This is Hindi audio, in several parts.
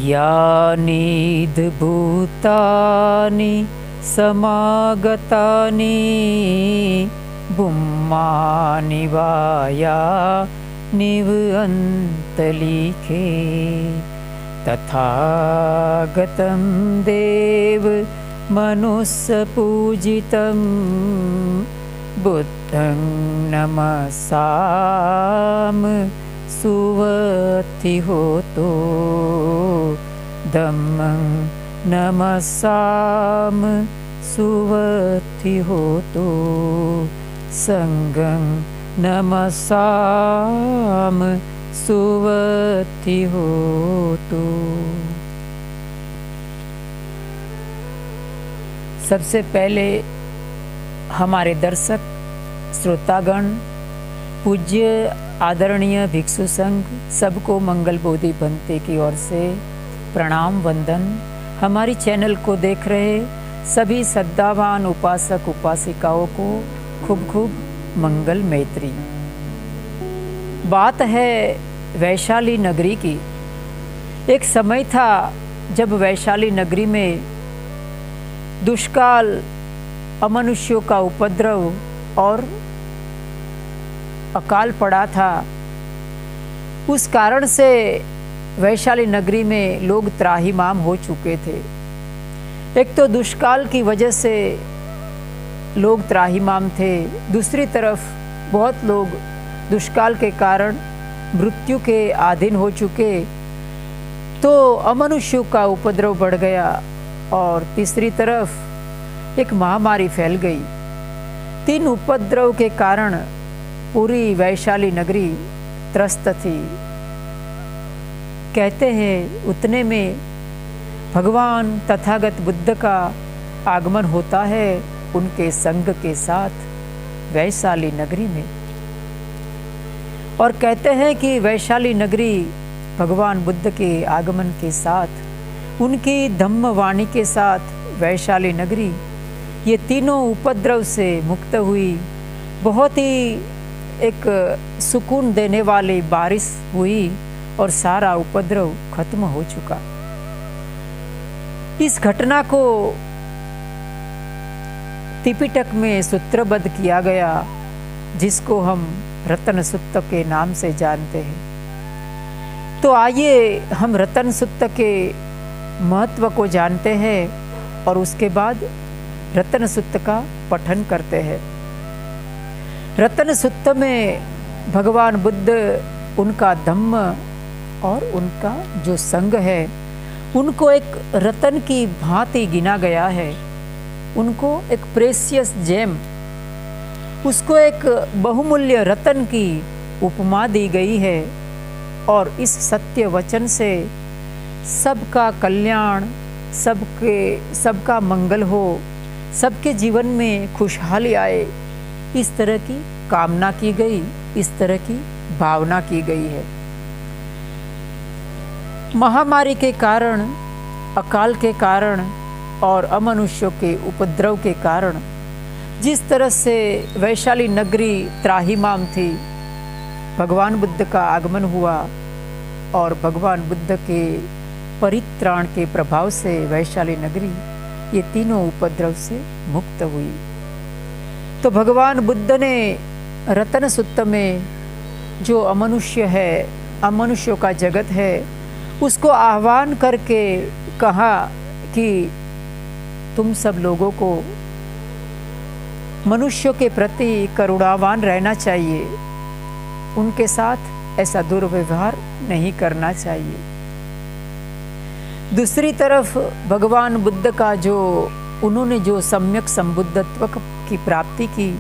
यानीद्भूतानि समागतानि बुम्मानि वाया निवन्तलिखे तथागतं देव मनुस्सपूजितं बुद्धं नमसाम सुवतिहोतो धम्मं नमसाम सुवतिहोतो संघं नमसाम सुवतिहोतो। सबसे पहले हमारे दर्शक श्रोतागण, पूज्य आदरणीय भिक्षु संघ, सबको मंगल बोधि बनते की ओर से प्रणाम वंदन। हमारी चैनल को देख रहे सभी श्रद्धावान उपासक उपासिकाओं को खूब खूब मंगल मैत्री। बात है वैशाली नगरी की। एक समय था जब वैशाली नगरी में दुष्काल, अमनुष्यों का उपद्रव और अकाल पड़ा था। उस कारण से वैशाली नगरी में लोग त्राहिमाम हो चुके थे। एक तो दुष्काल की वजह से लोग त्राहिमाम थे, दूसरी तरफ बहुत लोग दुष्काल के कारण मृत्यु के अधीन हो चुके, तो अमनुष्यों का उपद्रव बढ़ गया और तीसरी तरफ एक महामारी फैल गई। तीन उपद्रव के कारण पूरी वैशाली नगरी त्रस्त थी। कहते हैं उतने में भगवान तथागत बुद्ध का आगमन होता है उनके संग के साथ वैशाली नगरी में। और कहते हैं कि वैशाली नगरी भगवान बुद्ध के आगमन के साथ, उनकी धम्म वाणी के साथ वैशाली नगरी ये तीनों उपद्रव से मुक्त हुई। बहुत ही एक सुकून देने वाली बारिश हुई और सारा उपद्रव खत्म हो चुका। इस घटना को त्रिपिटक में सूत्रबद्ध किया गया, जिसको हम रतन सूत्र के नाम से जानते हैं। तो आइए हम रतन सूत्र के महत्व को जानते हैं और उसके बाद रतन सूत्र का पठन करते हैं। रतन सूत्र में भगवान बुद्ध, उनका धम्म और उनका जो संग है, उनको एक रतन की भांति गिना गया है। उनको एक प्रेशियस जेम, उसको एक बहुमूल्य रतन की उपमा दी गई है। और इस सत्य वचन से सबका कल्याण, सबका मंगल हो, सबके जीवन में खुशहाली आए, इस तरह की कामना की गई, इस तरह की भावना की गई है। महामारी के कारण, अकाल के कारण और अमनुष्यों के उपद्रव के कारण जिस तरह से वैशाली नगरी त्राहिमाम थी, भगवान बुद्ध का आगमन हुआ और भगवान बुद्ध के परित्राण के प्रभाव से वैशाली नगरी ये तीनों उपद्रव से मुक्त हुई। तो भगवान बुद्ध ने रतन सूत्र में जो अमनुष्य है, अमनुष्यों का जगत है, उसको आह्वान करके कहा कि तुम सब लोगों को मनुष्यों के प्रति करुणावान रहना चाहिए, उनके साथ ऐसा दुर्व्यवहार नहीं करना चाहिए। दूसरी तरफ भगवान बुद्ध का उन्होंने जो सम्यक संबुद्धत्व की प्राप्ति की,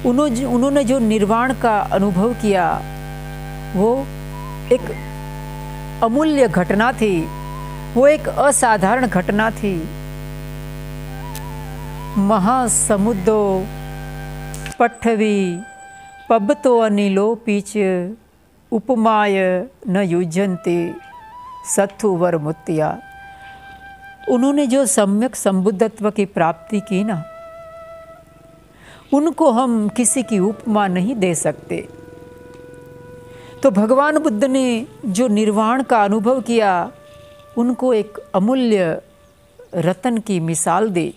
उन्होंने जो निर्वाण का अनुभव किया, वो एक अमूल्य घटना थी, वो एक असाधारण घटना थी। महासमुद्रो पठवी पबतो अनिलो पीच उपमाय न युजन्ते सत्थुवर मुत्या। उन्होंने जो सम्यक संबुद्धत्व की प्राप्ति की ना, उनको हम किसी की उपमा नहीं दे सकते। तो भगवान बुद्ध ने जो निर्वाण का अनुभव किया, उनको एक अमूल्य रतन की मिसाल दी।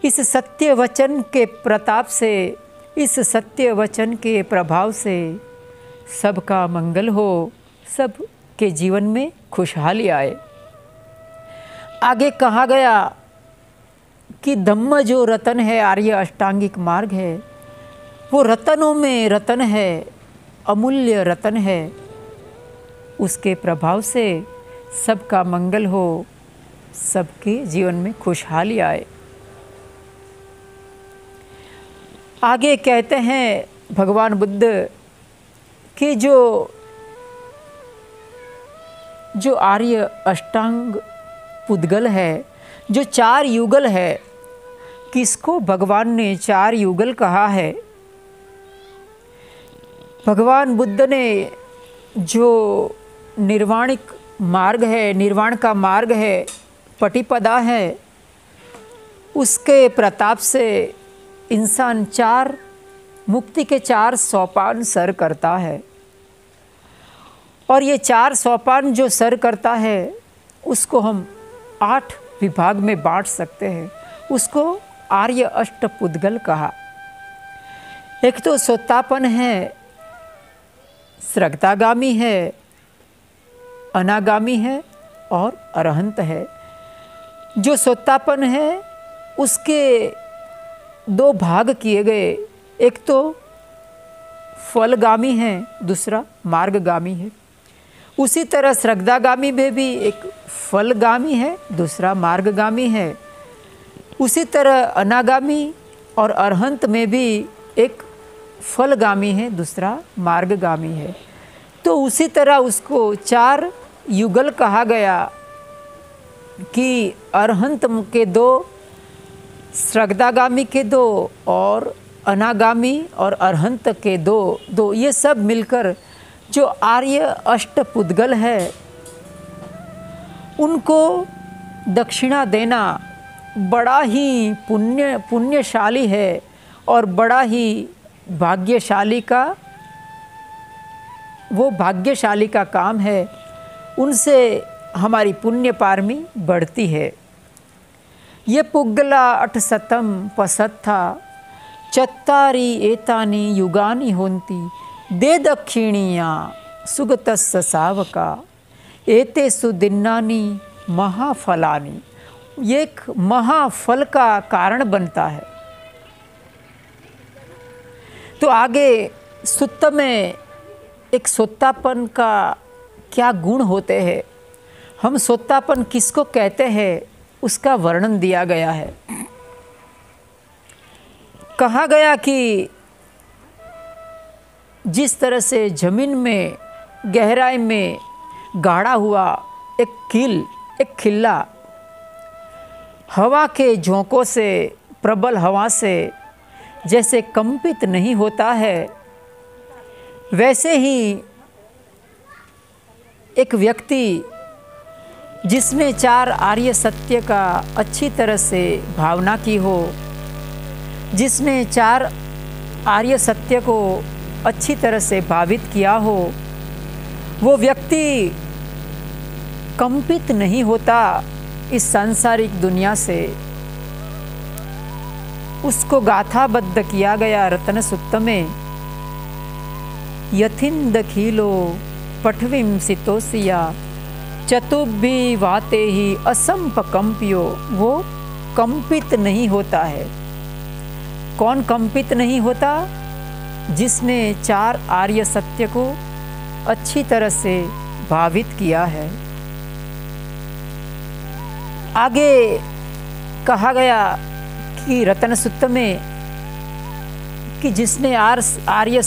इस सत्य वचन के प्रताप से, इस सत्य वचन के प्रभाव से सबका मंगल हो, सब के जीवन में खुशहाली आए। आगे कहा गया कि धम्म जो रतन है, आर्य अष्टांगिक मार्ग है, वो रतनों में रतन है, अमूल्य रतन है। उसके प्रभाव से सबका मंगल हो, सबके जीवन में खुशहाली आए। आगे कहते हैं भगवान बुद्ध कि जो आर्य अष्टांग पुद्गल है, जो 4 युगल है, किसको भगवान ने 4 युगल कहा है? भगवान बुद्ध ने जो निर्वाणिक मार्ग है, निर्वाण का मार्ग है, पटिपदा है, उसके प्रताप से इंसान 4 मुक्ति के 4 सोपान सर करता है। और ये 4 सोपान जो सर करता है उसको हम 8 विभाग में बांट सकते हैं। उसको आर्य अष्टपुद्गल कहा। एक तो सोत्तापन है, स्रगतागामी है, अनागामी है और अरहंत है। जो सोत्तापन है उसके 2 भाग किए गए, एक तो फलगामी है, दूसरा मार्गगामी है। उसी तरह स्रगदागामी में भी एक फलगामी है, दूसरा मार्गगामी है। उसी तरह अनागामी और अरहंत में भी एक फलगामी है, दूसरा मार्गगामी है। तो उसी तरह उसको 4 युगल कहा गया कि अरहंत के 2, स्रगदागामी के 2 और अनागामी और अरहंत के 2, ये सब मिलकर जो आर्य अष्टपुद्गल है उनको दक्षिणा देना बड़ा ही पुण्यशाली है और बड़ा ही भाग्यशाली का, वो भाग्यशाली का काम है। उनसे हमारी पुण्य पारमी बढ़ती है। ये पुग्गला 8 पसत्था चत्तारी एतानी युगानी होन्ति दे दक्षिणीया सुगतस्स सावका एतेषु दिन्नानि महाफलानि। ये एक महाफल का कारण बनता है। तो आगे सुत्त में एक सोत्तापन का क्या गुण होते हैं, हम सोत्तापन किसको कहते हैं, उसका वर्णन दिया गया है। कहा गया कि जिस तरह से जमीन में गहराई में गाड़ा हुआ एक खिल्ला हवा के झोंकों से, प्रबल हवा से जैसे कंपित नहीं होता है, वैसे ही एक व्यक्ति जिसने 4 आर्य सत्य का अच्छी तरह से भावना की हो, जिसने 4 आर्य सत्य को अच्छी तरह से भावित किया हो, वो व्यक्ति कंपित नहीं होता इस सांसारिक दुनिया से। उसको गाथाबद्ध किया गया रतन सुत्त में, यथिंद खीलो पठविम सितोसिया चतुभि वाते ही असंप कंपियो। वो कंपित नहीं होता है। कौन कंपित नहीं होता? जिसने 4 आर्य सत्य को अच्छी तरह से भावित किया है। आगे कहा गया कि रतन सुत्त में कि जिसने 4 आर्य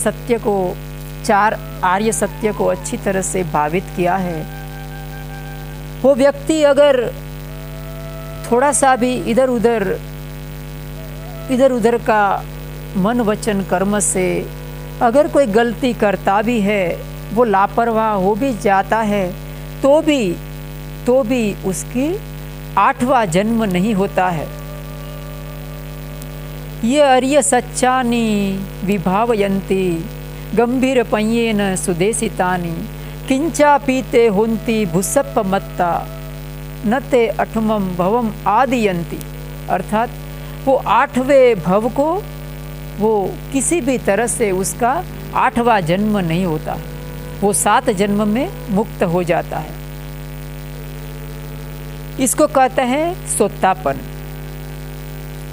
सत्य को अच्छी तरह से भावित किया है, वो व्यक्ति अगर थोड़ा सा भी इधर उधर का मन वचन कर्म से अगर कोई गलती करता भी है, वो लापरवाह हो भी जाता है, तो भी उसकी 8वां जन्म नहीं होता है। ये आर्य सच्चानी विभावयन्ति गंभीर पय्येन सुदेशितानि किंचा पीते होन्ति भुसप्प मत्ता न ते अठमम भवम आदियंती, अर्थात वो 8वें भव को वो किसी भी तरह से उसका 8वां जन्म नहीं होता, वो 7 जन्म में मुक्त हो जाता है। इसको कहते हैं सोत्तापन।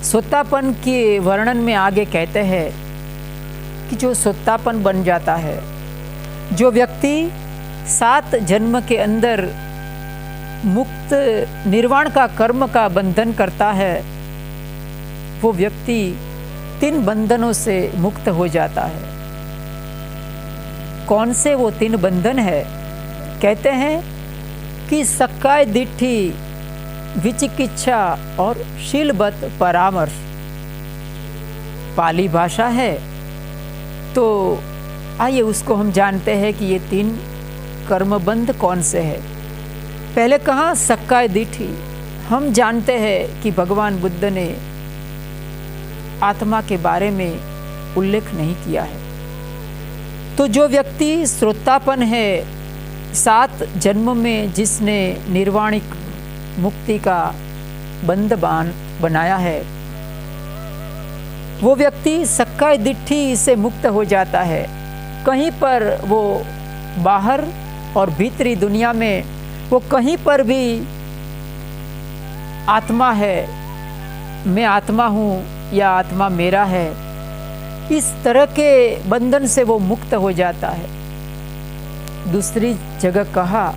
सोत्तापन के वर्णन में आगे कहते हैं कि जो सोत्तापन बन जाता है, जो व्यक्ति 7 जन्म के अंदर मुक्त निर्वाण का कर्म का बंधन करता है, वो व्यक्ति 3 बंधनों से मुक्त हो जाता है। कौन से वो 3 बंधन है? कहते हैं कि सक्काय दिट्ठी, विचिकित्सा और शीलबत परामर्श। पाली भाषा है, तो आइए उसको हम जानते हैं कि ये 3 कर्मबंध कौन से हैं। पहले कहा सक्काय दिट्ठी। हम जानते हैं कि भगवान बुद्ध ने आत्मा के बारे में उल्लेख नहीं किया है। तो जो व्यक्ति श्रोतापन है, 7 जन्म में जिसने निर्वाणिक मुक्ति का बंधन बनाया है, वो व्यक्ति सक्काय दिट्ठी से मुक्त हो जाता है। कहीं पर वो बाहर और भीतरी दुनिया में वो कहीं पर भी आत्मा है, मैं आत्मा हूँ या आत्मा मेरा है, इस तरह के बंधन से वो मुक्त हो जाता है। दूसरी जगह कहा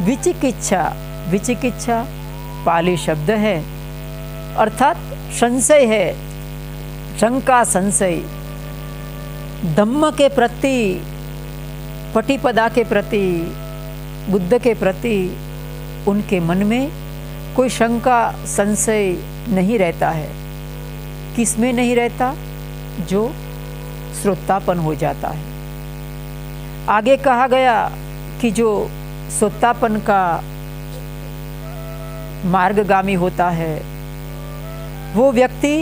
विचिकित्सा। विचिकित्सा पाली शब्द है, अर्थात संशय है, शंका संशय। धम्म के प्रति, पटिपदा के प्रति, बुद्ध के प्रति उनके मन में कोई शंका संशय नहीं रहता है। किस में नहीं रहता? जो श्रोतापन हो जाता है। आगे कहा गया कि जो श्रोतापन का मार्गगामी होता है, वो व्यक्ति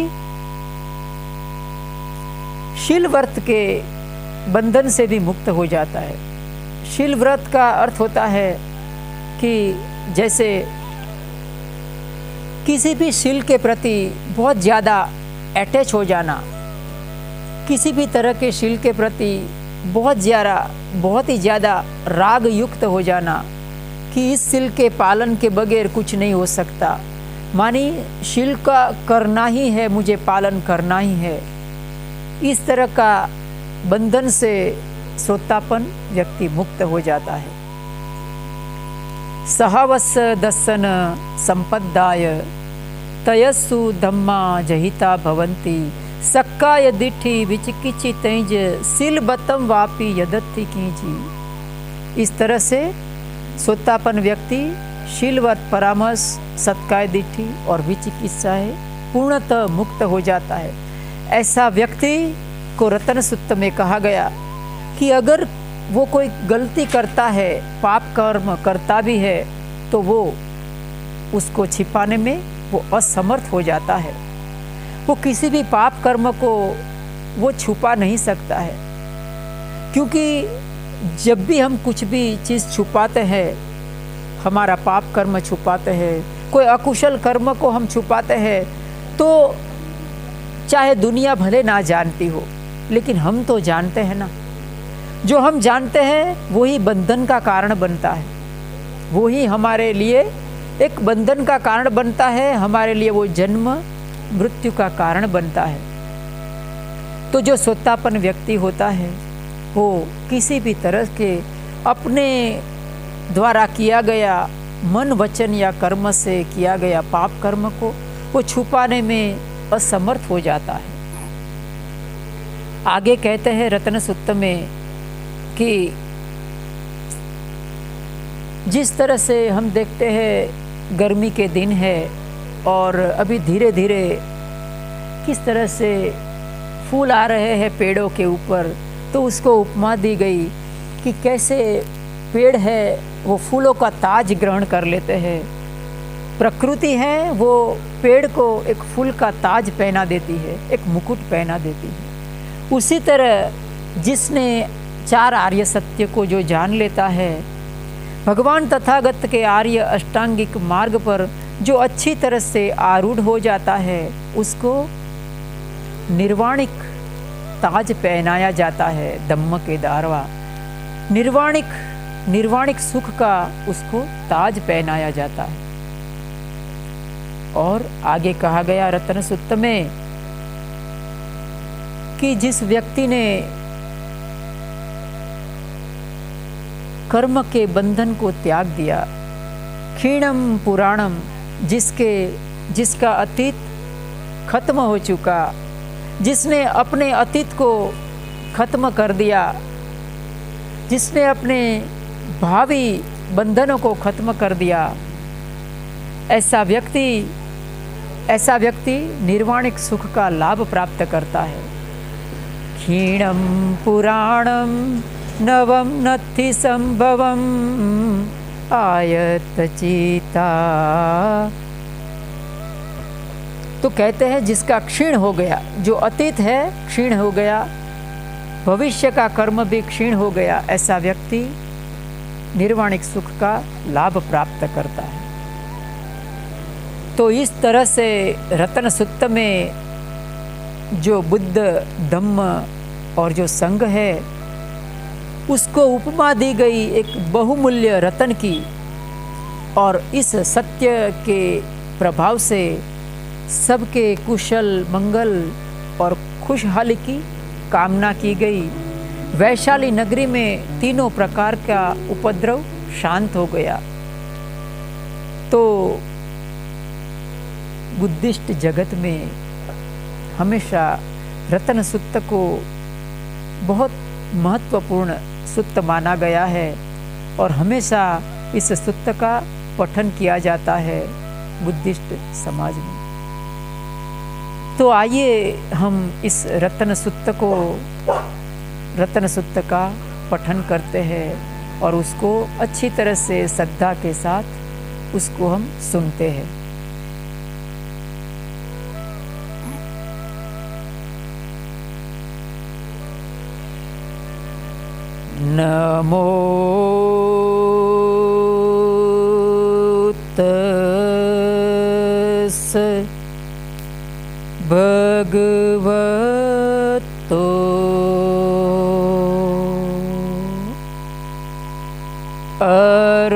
शील व्रत के बंधन से भी मुक्त हो जाता है। शील व्रत का अर्थ होता है कि जैसे किसी भी शील के प्रति बहुत ज़्यादा अटैच हो जाना, किसी भी तरह के शील के प्रति बहुत ही ज़्यादा राग युक्त हो जाना कि इस शील के पालन के बगैर कुछ नहीं हो सकता, मानी शील का करना ही है, मुझे पालन करना ही है। इस तरह का बंधन से श्रोतापन व्यक्ति मुक्त हो जाता है। सहवस दसन संपदाय तयस्सु धम्मा जहिता भवन्ति सक्काय दिट्ठी विचिकित्सि तैज शीलबतम वापि यदत्ति कीजी। इस तरह से श्रोतापन व्यक्ति शीलवत परामर्श, सत्काय दिट्ठी और विचिकित्सा है पूर्णतः मुक्त हो जाता है। ऐसा व्यक्ति को रतन सूत्र में कहा गया कि अगर वो कोई गलती करता है, पाप कर्म करता भी है, तो वो उसको छिपाने में वो असमर्थ हो जाता है। वो किसी भी पाप कर्म को वो छुपा नहीं सकता है, क्योंकि जब भी हम कुछ भी चीज़ छुपाते हैं, हमारा पाप कर्म छुपाते हैं, कोई अकुशल कर्म को हम छुपाते हैं, तो चाहे दुनिया भले ना जानती हो, लेकिन हम तो जानते हैं ना। जो हम जानते हैं वही बंधन का कारण बनता है, वही हमारे लिए एक बंधन का कारण बनता है, हमारे लिए वो जन्म मृत्यु का कारण बनता है। तो जो श्रोतापन व्यक्ति होता है वो किसी भी तरह के अपने द्वारा किया गया मन वचन या कर्म से किया गया पाप कर्म को वो छुपाने में असमर्थ हो जाता है। आगे कहते हैं रत्न सूत्र में कि जिस तरह से हम देखते हैं गर्मी के दिन है और अभी धीरे धीरे किस तरह से फूल आ रहे हैं पेड़ों के ऊपर, तो उसको उपमा दी गई कि कैसे पेड़ है वो फूलों का ताज ग्रहण कर लेते हैं। प्रकृति है वो पेड़ को एक फूल का ताज पहना देती है, एक मुकुट पहना देती है। उसी तरह जिसने 4 आर्य सत्य को जो जान लेता है, भगवान तथागत के आर्य अष्टांगिक मार्ग पर जो अच्छी तरह से आरूढ़ हो जाता है उसको निर्वाणिक ताज पहनाया जाता है, धम्म के दारवा। निर्वाणिक सुख का उसको ताज पहनाया जाता है। और आगे कहा गया रत्न सुत्त में कि जिस व्यक्ति ने कर्म के बंधन को त्याग दिया, क्षीणम पुराणम, जिसका अतीत खत्म हो चुका, जिसने अपने अतीत को खत्म कर दिया, जिसने अपने भावी बंधनों को खत्म कर दिया, ऐसा व्यक्ति निर्वाणिक सुख का लाभ प्राप्त करता है। क्षीणम पुराणम नवम नत्थि संभवम आयत चीता। तो कहते हैं जिसका क्षीण हो गया, जो अतीत है क्षीण हो गया, भविष्य का कर्म भी क्षीण हो गया, ऐसा व्यक्ति निर्वाणिक सुख का लाभ प्राप्त करता है। तो इस तरह से रत्न सुत्त में जो बुद्ध, धम्म और जो संघ है उसको उपमा दी गई एक बहुमूल्य रत्न की, और इस सत्य के प्रभाव से सबके कुशल मंगल और खुशहाली की कामना की गई। वैशाली नगरी में तीनों प्रकार का उपद्रव शांत हो गया। तो बुद्धिस्ट जगत में हमेशा रत्न सुत्त को बहुत महत्वपूर्ण सुत्त माना गया है और हमेशा इस सुत्त का पठन किया जाता है बुद्धिस्ट समाज में। तो आइए हम इस रत्न सुत्त का पठन करते हैं और उसको अच्छी तरह से श्रद्धा के साथ उसको हम सुनते हैं। नमो तस् भगवतो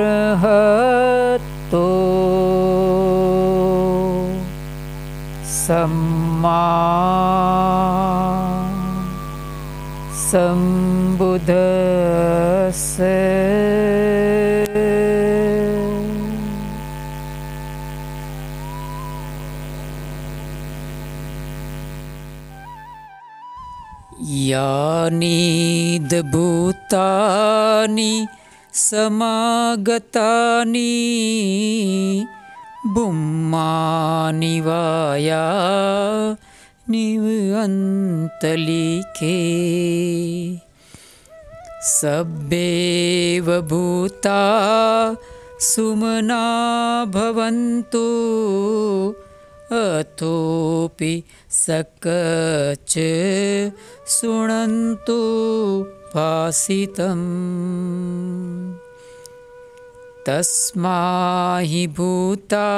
अरहतो सम्मा संबुद्धस्स। यानीद्भूतानि समागतानि बुम्मानि वाया निवन्तलिके सब्बेव भूता सुमना भवन्तु अथोपि सकच शृण्वन्तु भासितम्। तस्माहि भूता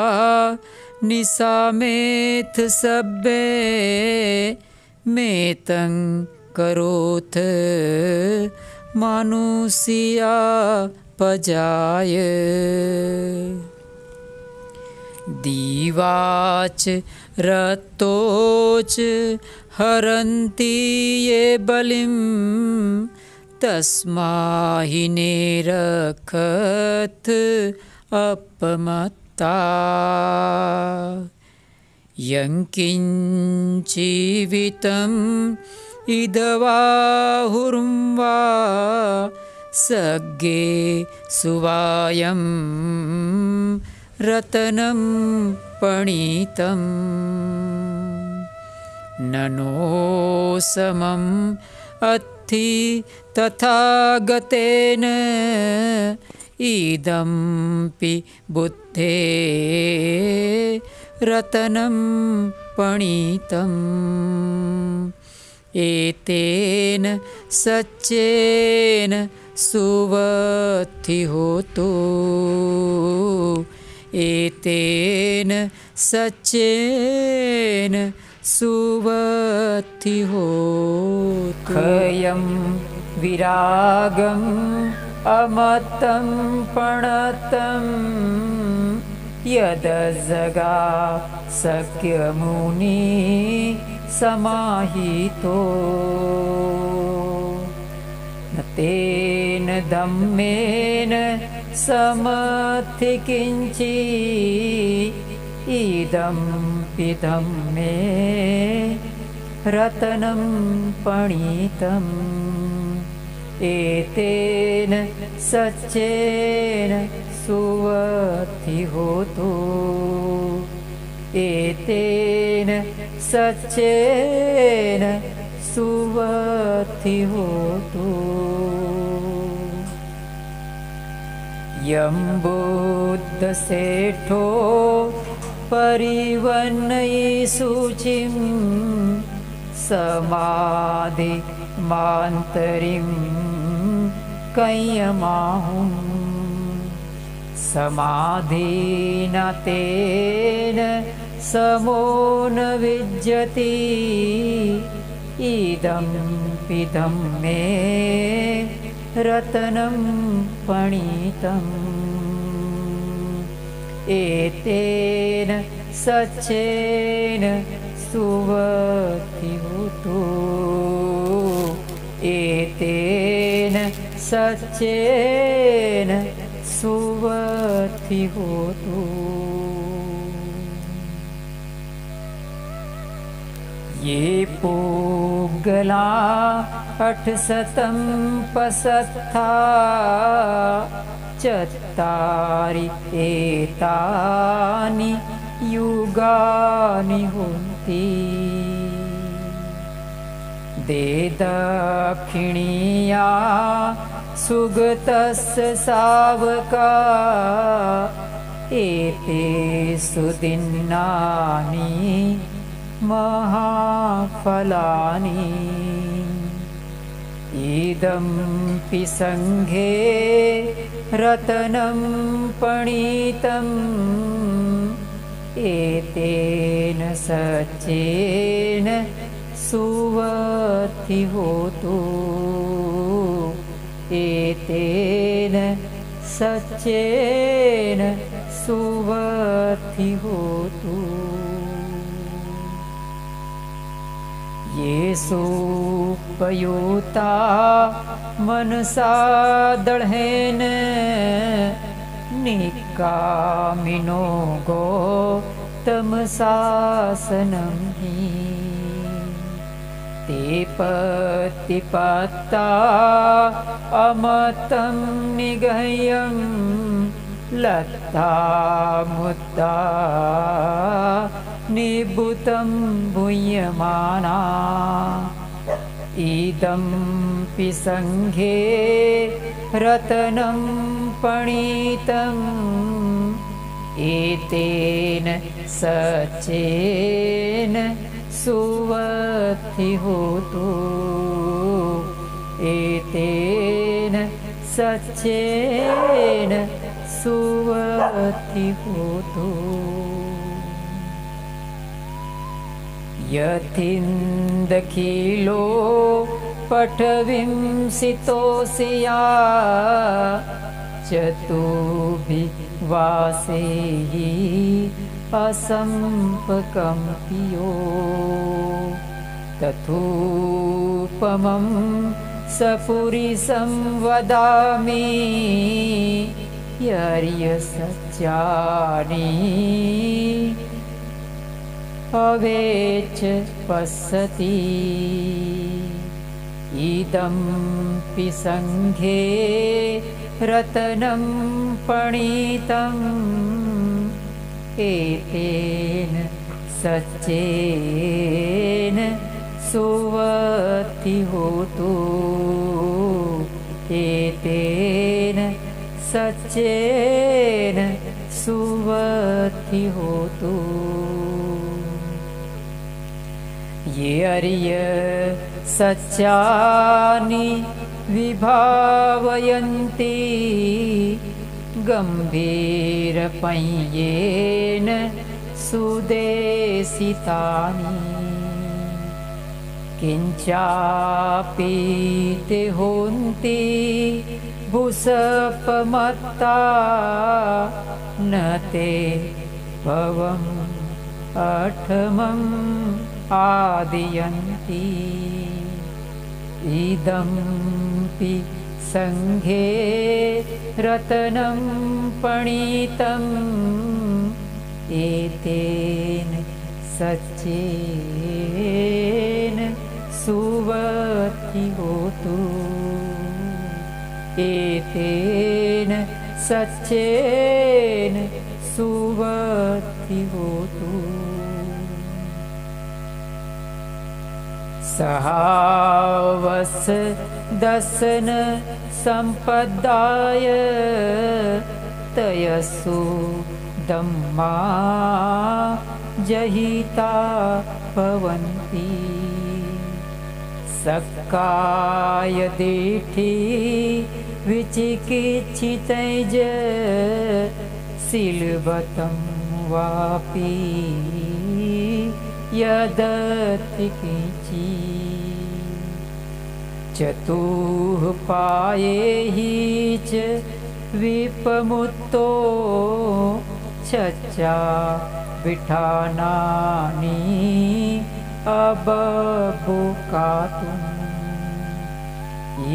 निसामेथ सब्बे मेतं करोथ मानुषिया पजाय। दीवाच रतोच हरन्ति ये बलिं तस्माहि निरखत अपमत्ता। यंकिंचीवितम् इदवाहुर्ं वा सग्गे सुवायं रतनं पणितम्। ननो समम् अत्थि तथागतेन इदम्पि बुद्धे रतनं पणितम्। एतेन सच्चेन सुवत्ति होतो एतेन सच्चेन सुवत्ति होतो खयं विरागम् अमतं पणतं यदजगा सक्यमुनि समाहितो न तेन धम्मेन समर्थि किञ्चि इदं पिदं मे रत्नं पणितम् एतेन सच्चेन सुवत्ति होतो एतेन सच्चेन सुवत्ति होतो यं बुद्धसेठो परिवन्नयि शुचिं समाधि मान्तरिं कैयमाहुं समाधिना तेन समो न विज्यति इदं पिदं मे रत्नं पणितम् एतेन सच्चेन सुवत्ति होतो एतेन सच्चेन सुवत्ति होतो ये पूगला 800 पसत्था चत्तारि एतानि युगानि होन्ति दे दक्षिणीया सुगतस्य सावका एते सुदिन्नानि महाफलानि इदं पि संघे रत्नं पणितम् एतेन सच्चेन सुवत्ति होतो एतेन सच्चेन सुवत्ति होतो ये सोपयोता मनसा दृढेन निकामिनो गौतमशासनं हि ते पतिपत्ता अमतं निगह्यं लत्ता मुद्दा निभृतं भूयमाना इदं पि संघे रत्नं पणितम् एतेन सच्चेन सुवत्ति होतो एतेन सच्चेन सुवत्ति होतो यथिन्दखिलो पठविंसितोऽस्या चतुर्भिवासैः असम्पकम्पियो तथोपमं सपुरिसं वदामि यर्यसत्यानि अवेच पश्यति इदं पि संघे रत्नं पणितम् एतेन सच्चेन सुवत्ति होतो एतेन सच्चेन सुवत्ति होतो ये अर्य सच्चानि विभावयन्ति गम्भीरपञ्येन सुदेशितानि किञ्चापि ते होन्ति भुसपमत्ता न ते भवम् अठमम् आदियन्ति इदम्पि सङ्घे रत्नं पणितम् एतेन सच्चेन सुवति होतु एतेन सच्चेन सुवति होतु सहावस दसन संपदाय तयसु दम्मा जहिता भवन्ति सक्काय दीठी विचिकित्सितैज सिलवतं वापि यदति किंचि चतुः पायैहि च विपमुत्तो चच्चा विठानानि अबबुकातुम्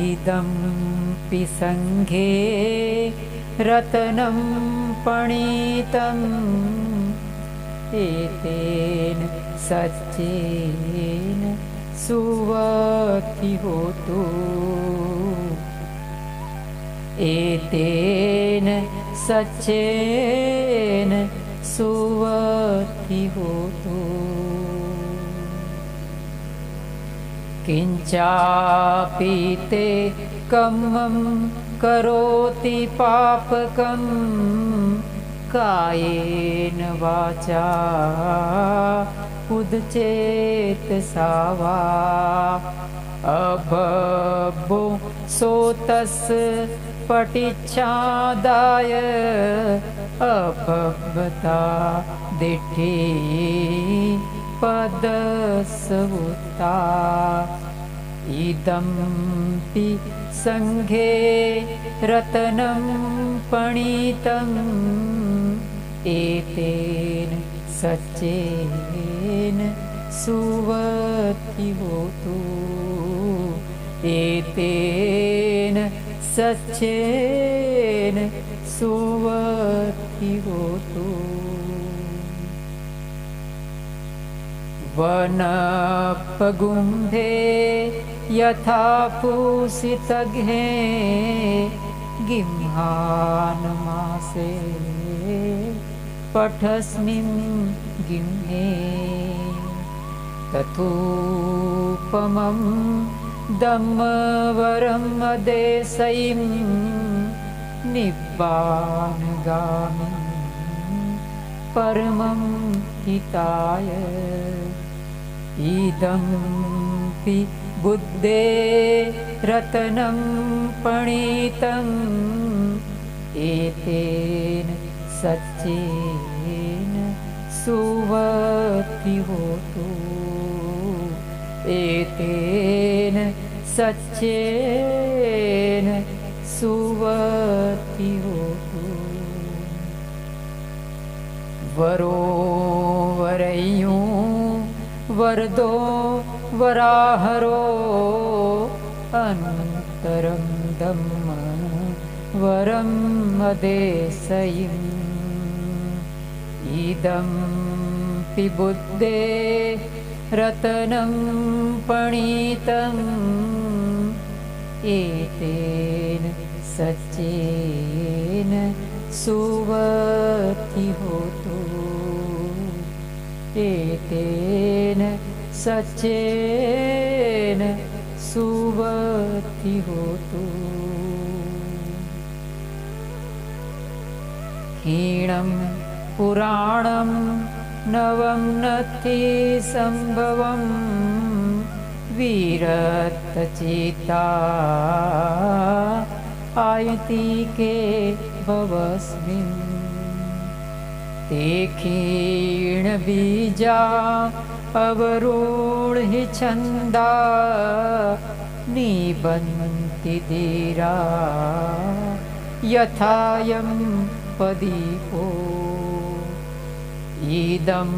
इदम्पि सङ्घे रत्नं पणितम् एतेन सच्चेन सुवति होतु एतेन सच्चेन सुवति होतु किञ्चापि ते कम्मं करोति पापकं कायेन वाचा उदचेतसा वा अबबो सोतस् पटिच्छादाय अबबता दिठी पदसवुता इदम्पि सङ्घे रत्नं पणितम् एतेन सच्चेन सुवति होतु एतेन सच्चेन सुवति होतु वनपगुम्भे यथा पूषितघ्ने गिम्हानमासे पठस्मिन् गिम्हे तथोपमं दम्मवरम् अदेशयिं निब्बानगामि परमं हिताय इदम्पि बुद्धे रत्नं पणितम् एतेन सच्चेन सुवति होतु एतेन सच्चेन सुवति होतु वरो वरय्युं वरदो वराहरो अन्तरं दम्म वरम् अदेशयिम् इदम्पि बुद्धे रत्नं पणितम् एतेन सच्चेन सुवति होतु एतेन सच्चेन सुवति होतु हीणं पुराणं नवं नति संभवं वीरत चिता आयति के भवस्मिन् ते क्षीण बीजा अवरूढ़ छंदा निबन्ति धीरा यथायं पदीपो इदं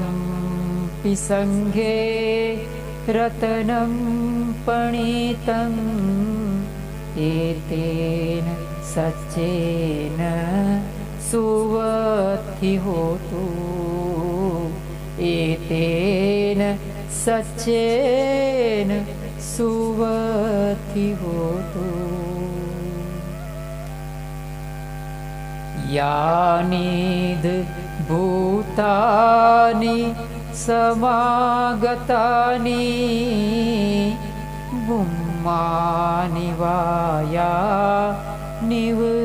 पिसंघे रत्नं पणितं एतेन सच्चेन सुवत्ति होतु एतेन सच्चेन सुवत्ति होतु यानिद भूतानि समागतानि बुम्मानि वाया निवन्तलिके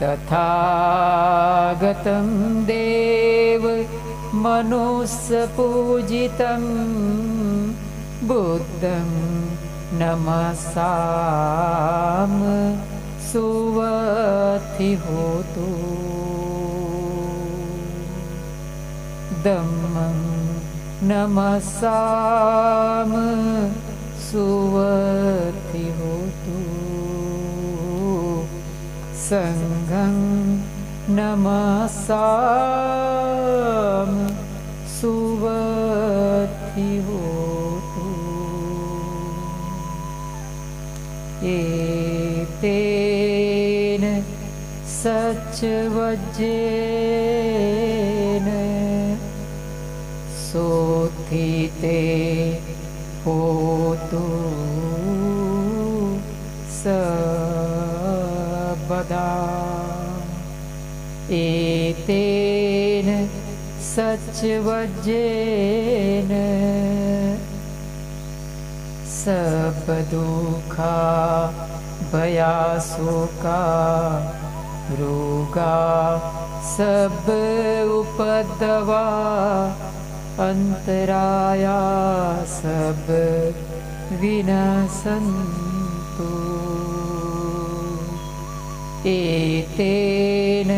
तथागतं देव मनुष्यपूजितं बुद्धं नमसाम सुवत्ति होतु धम्मं नमसाम सुवत्ति होतु संघं नमसाम सुवत्ति होतु एतेन सच्चवज्जेन सोत्थिते होतु सर्वदा एतेन सच्चवज्जेन सब दुखा भयाशोका रोगा सब उपद्रवा अंतराया सब विनशन्तु एतेन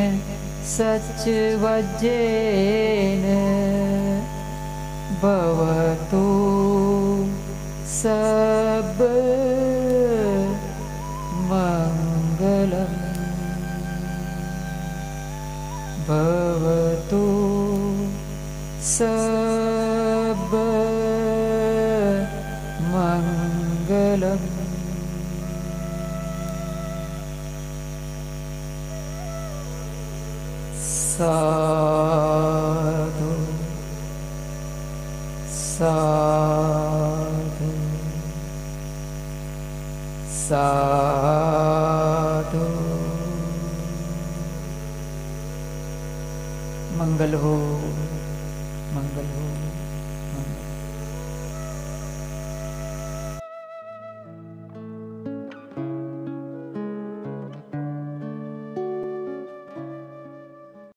सच्चवज्जेन भवतु सब मंगलम् भवतु सब मंगलम्। साधु साधु साधु। मंगल हो मंगल हो।